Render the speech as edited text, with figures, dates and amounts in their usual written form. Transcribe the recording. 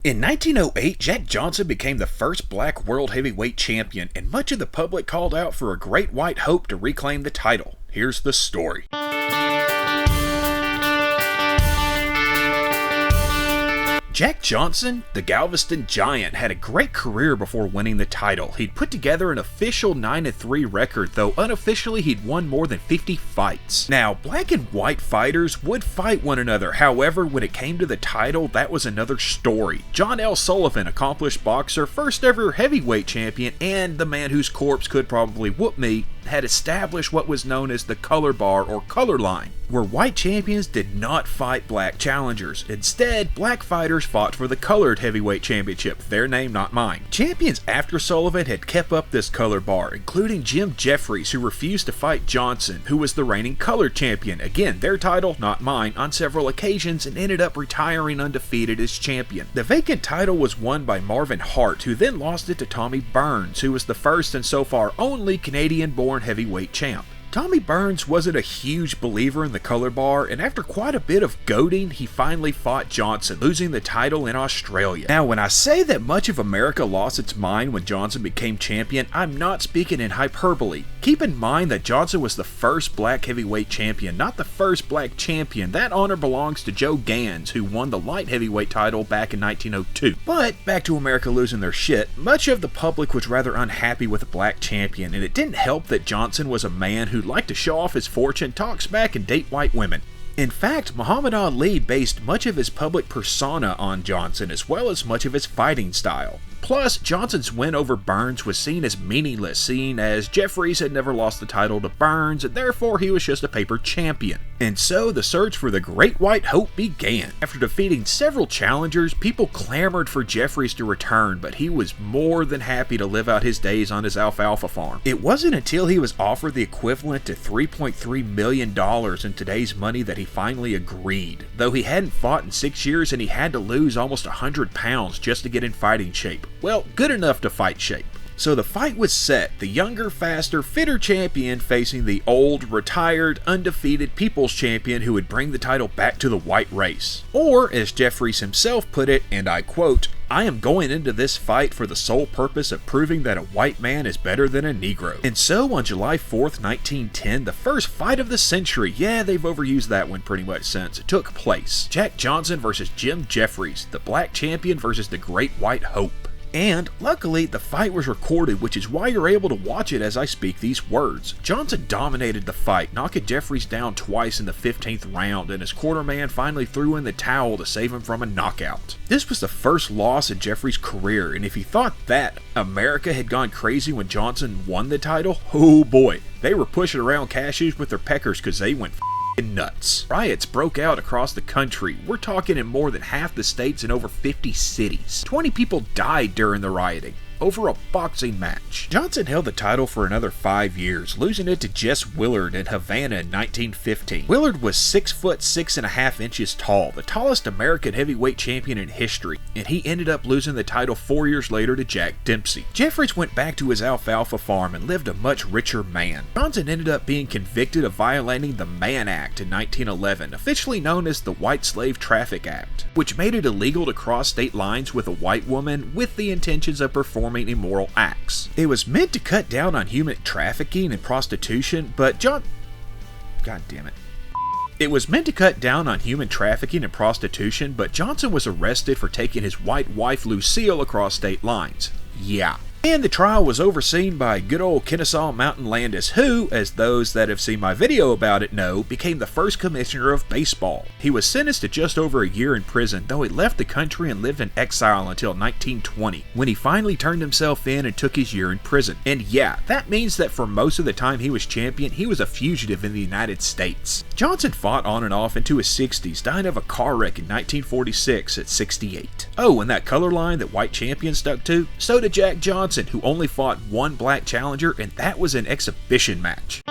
In 1908, Jack Johnson became the first black world heavyweight champion, and much of the public called out for a great white hope to reclaim the title. Here's the story. Jack Johnson, the Galveston Giant, had a great career before winning the title. He'd put together an official 9-3 record, though unofficially he'd won more than 50 fights. Now, black and white fighters would fight one another, however, when it came to the title, that was another story. John L. Sullivan, accomplished boxer, first ever heavyweight champion, and the man whose corpse could probably whoop me, had established what was known as the color bar or color line, where white champions did not fight black challengers. Instead, black fighters fought for the colored heavyweight championship, their name, not mine. Champions after Sullivan had kept up this color bar, including Jim Jeffries, who refused to fight Johnson, who was the reigning colored champion, again their title, not mine, on several occasions, and ended up retiring undefeated as champion. The vacant title was won by Marvin Hart, who then lost it to Tommy Burns, who was the first and so far only Canadian-born heavyweight champ. Tommy Burns wasn't a huge believer in the color bar, and after quite a bit of goading, he finally fought Johnson, losing the title in Australia. Now, when I say that much of America lost its mind when Johnson became champion, I'm not speaking in hyperbole. Keep in mind that Johnson was the first black heavyweight champion, not the first black champion. That honor belongs to Joe Gans, who won the light heavyweight title back in 1902. But, back to America losing their shit, much of the public was rather unhappy with a black champion, and it didn't help that Johnson was a man who liked to show off his fortune, talk smack, and date white women. In fact, Muhammad Ali based much of his public persona on Johnson, as well as much of his fighting style. Plus, Johnson's win over Burns was seen as meaningless, seeing as Jeffries had never lost the title to Burns, and therefore he was just a paper champion. And so the search for the Great White Hope began. After defeating several challengers, people clamored for Jeffries to return, but he was more than happy to live out his days on his alfalfa farm. It wasn't until he was offered the equivalent to $3.3 million in today's money that he finally agreed, though he hadn't fought in 6 years and he had to lose almost 100 pounds just to get in fighting shape. Well, good enough to fight shape. So the fight was set, the younger, faster, fitter champion facing the old, retired, undefeated People's Champion who would bring the title back to the white race. Or, as Jeffries himself put it, and I quote, "I am going into this fight for the sole purpose of proving that a white man is better than a Negro." And so on July 4th, 1910, the first fight of the century, yeah, they've overused that one pretty much since, took place. Jack Johnson versus Jim Jeffries, the black champion versus the Great White Hope. And, luckily, the fight was recorded, which is why you're able to watch it as I speak these words. Johnson dominated the fight, knocking Jeffries down twice in the 15th round, and his quarterman finally threw in the towel to save him from a knockout. This was the first loss in Jeffries' career, and if you thought that America had gone crazy when Johnson won the title, oh boy, they were pushing around cashews with their peckers because they went nuts. Riots broke out across the country. We're talking in more than half the states and over 50 cities. 20 people died during the rioting over a boxing match. Johnson held the title for another 5 years, losing it to Jess Willard in Havana in 1915. Willard was 6 foot 6.5 inches tall, the tallest American heavyweight champion in history, and he ended up losing the title 4 years later to Jack Dempsey. Jeffries went back to his alfalfa farm and lived a much richer man. Johnson ended up being convicted of violating the Mann Act in 1911, officially known as the White Slave Traffic Act, which made it illegal to cross state lines with a white woman with the intentions of performing immoral acts. It was meant to cut down on human trafficking and prostitution, but God damn it. It was meant to cut down on human trafficking and prostitution, but Johnson was arrested for taking his white wife Lucille across state lines. Yeah. And the trial was overseen by good old Kennesaw Mountain Landis, who, as those that have seen my video about it know, became the first commissioner of baseball. He was sentenced to just over a year in prison, though he left the country and lived in exile until 1920, when he finally turned himself in and took his year in prison. And yeah, that means that for most of the time he was champion, he was a fugitive in the United States. Johnson fought on and off into his 60s, dying of a car wreck in 1946 at 68. Oh, and that color line that white champions stuck to? So did Jack Johnson, who only fought one black challenger, and that was an exhibition match.